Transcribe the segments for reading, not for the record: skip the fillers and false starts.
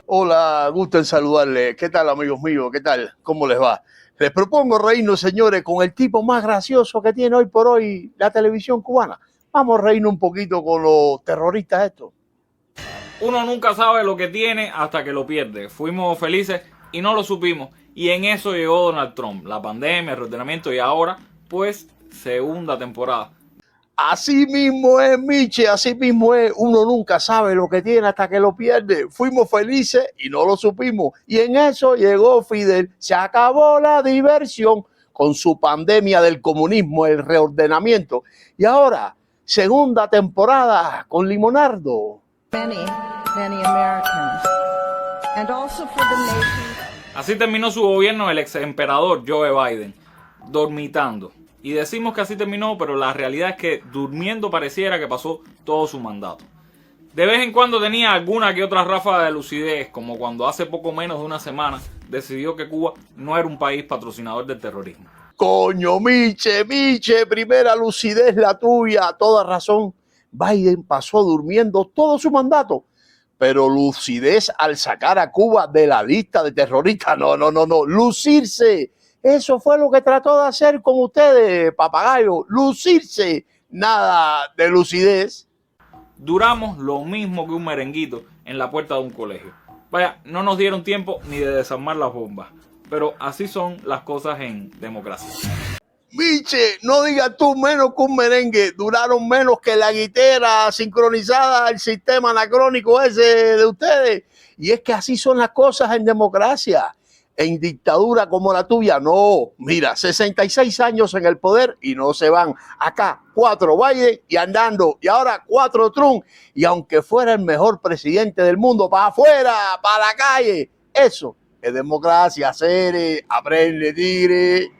Hola, gusto en saludarles. ¿Qué tal, amigos míos? ¿Qué tal? ¿Cómo les va? Les propongo reírnos, señores, con el tipo más gracioso que tiene hoy por hoy la televisión cubana. Vamos a reírnos un poquito con los terroristas estos. Uno nunca sabe lo que tiene hasta que lo pierde. Fuimos felices y no lo supimos. Y en eso llegó Donald Trump, la pandemia, el reordenamiento y ahora, pues, segunda temporada. Así mismo es, Miche, así mismo es. Uno nunca sabe lo que tiene hasta que lo pierde. Fuimos felices y no lo supimos. Y en eso llegó Fidel. Se acabó la diversión con su pandemia del comunismo, el reordenamiento. Y ahora, segunda temporada con Limonardo. Many Americans. And also for the nation. Así terminó su gobierno el ex emperador Joe Biden, dormitando. Y decimos que así terminó, pero la realidad es que durmiendo pareciera que pasó todo su mandato. De vez en cuando tenía alguna que otra ráfaga de lucidez, como cuando hace poco menos de una semana decidió que Cuba no era un país patrocinador del terrorismo. Coño, Miche, primera lucidez la tuya, toda razón. Biden pasó durmiendo todo su mandato, pero lucidez al sacar a Cuba de la lista de terroristas, no, lucirse. Eso fue lo que trató de hacer con ustedes, papagayo, lucirse, nada de lucidez. Duramos lo mismo que un merenguito en la puerta de un colegio. Vaya, no nos dieron tiempo ni de desarmar las bombas. Pero así son las cosas en democracia. Miche, no digas tú menos que un merengue, duraron menos que la guitera sincronizada al sistema anacrónico ese de ustedes. Y es que así son las cosas en democracia. En dictadura como la tuya, no. Mira, 66 años en el poder y no se van. Acá 4 Biden y andando. Y ahora 4 Trump. Y aunque fuera el mejor presidente del mundo, para afuera, para la calle. Eso es democracia, seres, aprende, tigre.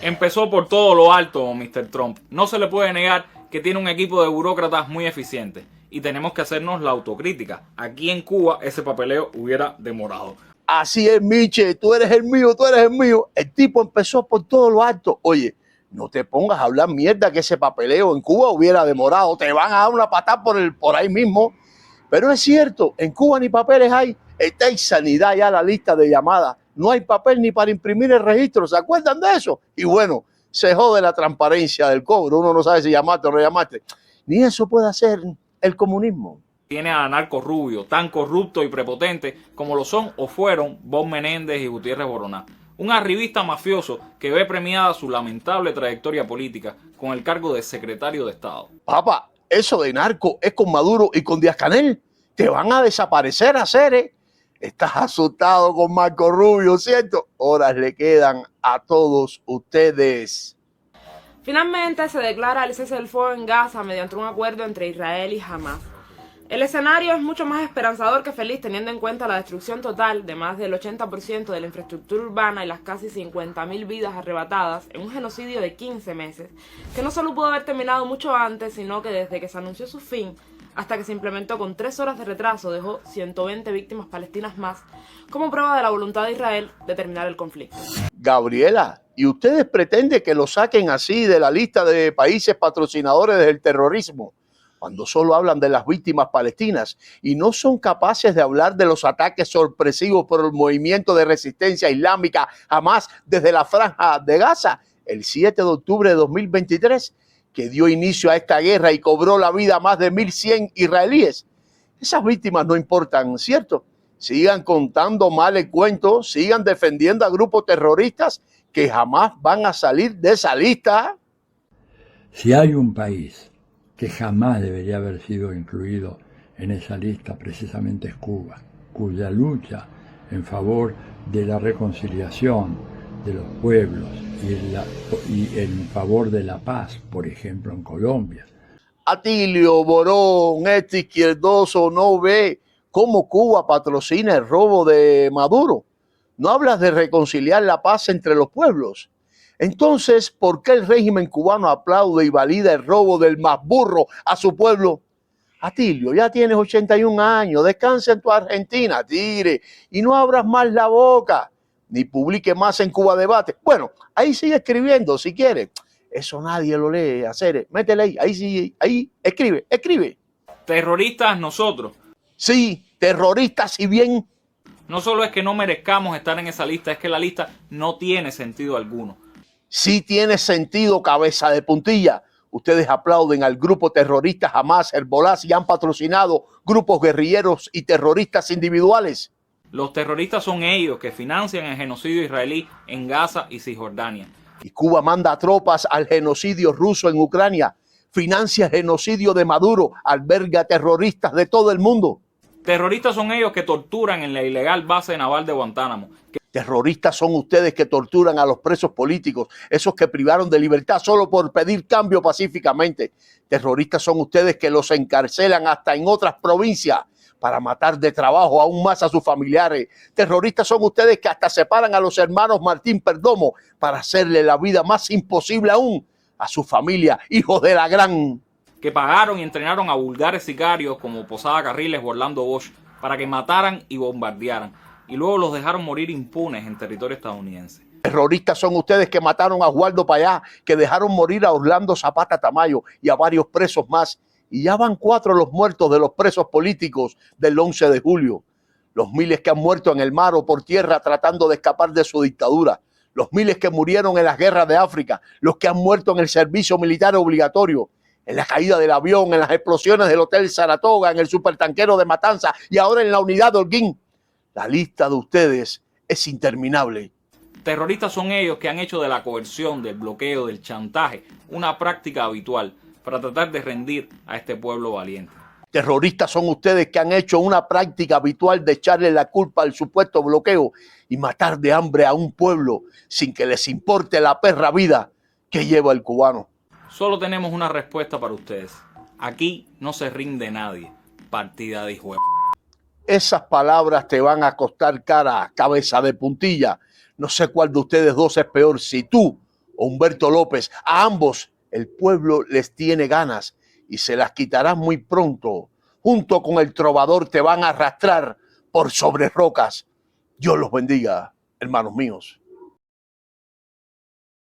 Empezó por todo lo alto, Mr. Trump. No se le puede negar que tiene un equipo de burócratas muy eficiente. Y tenemos que hacernos la autocrítica. Aquí en Cuba ese papeleo hubiera demorado. Así es, Miche, tú eres el mío, tú eres el mío. El tipo empezó por todo lo alto. Oye, no te pongas a hablar mierda que ese papeleo en Cuba hubiera demorado. Te van a dar una patada por ahí mismo. Pero es cierto, en Cuba ni papeles hay. Está en sanidad ya la lista de llamadas. No hay papel ni para imprimir el registro. ¿Se acuerdan de eso? Y bueno, se jode la transparencia del cobro. Uno no sabe si llamaste o no llamaste. Ni eso puede hacer el comunismo. Tiene a Narco Rubio, tan corrupto y prepotente como lo son o fueron Bob Menéndez y Gutiérrez Boroná. Un arribista mafioso que ve premiada su lamentable trayectoria política con el cargo de secretario de Estado. Papá, eso de narco es con Maduro y con Díaz-Canel. Te van a desaparecer a Ceres. Estás asustado con Marco Rubio, ¿cierto? Horas le quedan a todos ustedes. Finalmente se declara el cese del fuego en Gaza mediante un acuerdo entre Israel y Hamas. El escenario es mucho más esperanzador que feliz teniendo en cuenta la destrucción total de más del 80% de la infraestructura urbana y las casi 50.000 vidas arrebatadas en un genocidio de 15 meses, que no solo pudo haber terminado mucho antes, sino que desde que se anunció su fin hasta que se implementó con 3 horas de retraso dejó 120 víctimas palestinas más, como prueba de la voluntad de Israel de terminar el conflicto. Gabriela, ¿y ustedes pretenden que lo saquen así de la lista de países patrocinadores del terrorismo, cuando solo hablan de las víctimas palestinas y no son capaces de hablar de los ataques sorpresivos por el movimiento de resistencia islámica Hamas desde la franja de Gaza el 7 de octubre de 2023, que dio inicio a esta guerra y cobró la vida a más de 1.100 israelíes? Esas víctimas no importan, ¿cierto? Sigan contando mal el cuento, sigan defendiendo a grupos terroristas que jamás van a salir de esa lista. Si hay un país que jamás debería haber sido incluido en esa lista, precisamente es Cuba, cuya lucha en favor de la reconciliación de los pueblos y en favor de la paz, por ejemplo, en Colombia. Atilio Borón, este izquierdoso, no ve cómo Cuba patrocina el robo de Maduro. No hablas de reconciliar la paz entre los pueblos. Entonces, ¿por qué el régimen cubano aplaude y valida el robo del más burro a su pueblo? Atilio, ya tienes 81 años, descansa en tu Argentina, tigre, y no abras más la boca, ni publique más en Cuba Debate. Bueno, ahí sigue escribiendo si quieres. Eso nadie lo lee, hacer. Métele ahí, ahí sí, ahí, escribe. Terroristas nosotros. Sí, Terroristas, si bien No solo es que no merezcamos estar en esa lista, es que la lista no tiene sentido alguno. sí tiene sentido, cabeza de puntilla. Ustedes aplauden al grupo terrorista Hamas, Hezbollah, y han patrocinado grupos guerrilleros y terroristas individuales. Los terroristas son ellos que financian el genocidio israelí en Gaza y Cisjordania. Y Cuba manda tropas al genocidio ruso en Ucrania, financia el genocidio de Maduro, alberga terroristas de todo el mundo. Terroristas son ellos que torturan en la ilegal base naval de Guantánamo. Terroristas son ustedes que torturan a los presos políticos, esos que privaron de libertad solo por pedir cambio pacíficamente. Terroristas son ustedes que los encarcelan hasta en otras provincias para matar de trabajo aún más a sus familiares. Terroristas son ustedes que hasta separan a los hermanos Martín Perdomo para hacerle la vida más imposible aún a su familia, hijos de la gran... Que pagaron y entrenaron a vulgares sicarios como Posada Carriles o Orlando Bosch para que mataran y bombardearan, y luego los dejaron morir impunes en territorio estadounidense. Terroristas son ustedes que mataron a Oswaldo Payá, que dejaron morir a Orlando Zapata Tamayo y a varios presos más. Y ya van 4 los muertos de los presos políticos del 11 de julio. Los miles que han muerto en el mar o por tierra tratando de escapar de su dictadura. Los miles que murieron en las guerras de África. Los que han muerto en el servicio militar obligatorio. En la caída del avión, en las explosiones del Hotel Saratoga, en el supertanquero de Matanza y ahora en la unidad de Holguín. La lista de ustedes es interminable. Terroristas son ellos que han hecho de la coerción, del bloqueo, del chantaje, una práctica habitual para tratar de rendir a este pueblo valiente. Terroristas son ustedes que han hecho una práctica habitual de echarle la culpa al supuesto bloqueo y matar de hambre a un pueblo sin que les importe la perra vida que lleva el cubano. Solo tenemos una respuesta para ustedes. Aquí no se rinde nadie. Partida de hijo de... Esas palabras te van a costar cara, cabeza de puntilla. No sé cuál de ustedes dos es peor, si tú o Humberto López. A ambos el pueblo les tiene ganas y se las quitarán muy pronto. Junto con el trovador te van a arrastrar por sobre rocas. Dios los bendiga, hermanos míos.